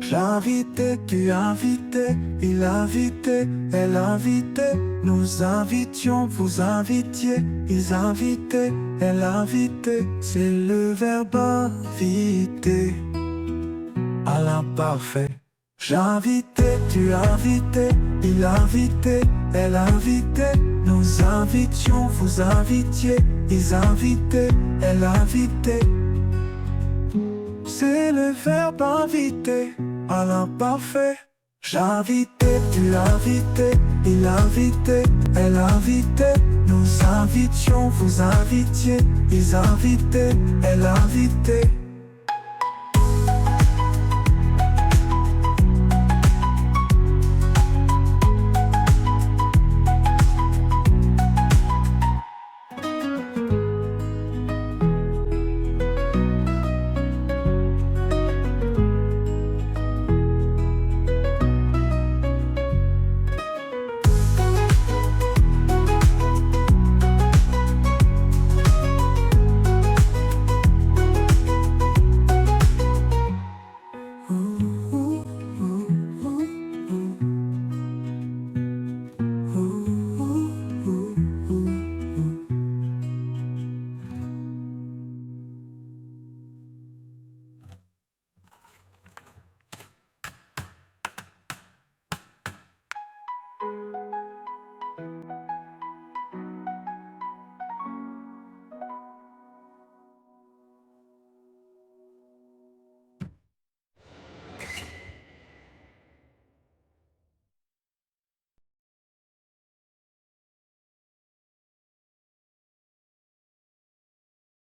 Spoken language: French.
J'invitais, tu invitais, il invitait, elle invitait. Nous invitions, vous invitiez, ils invitaient, elle invitait. C'est le verbe inviter à l'imparfait. J'invitais, tu invitais, il invitait, elle invitait. Nous invitions, vous invitiez, ils invitaient, elle invitait. C'est le verbe inviter à l'imparfait. J'invitais, tu invitais, il invitait, elle invitait. Nous invitions, vous invitiez, ils invitaient, elle invitait.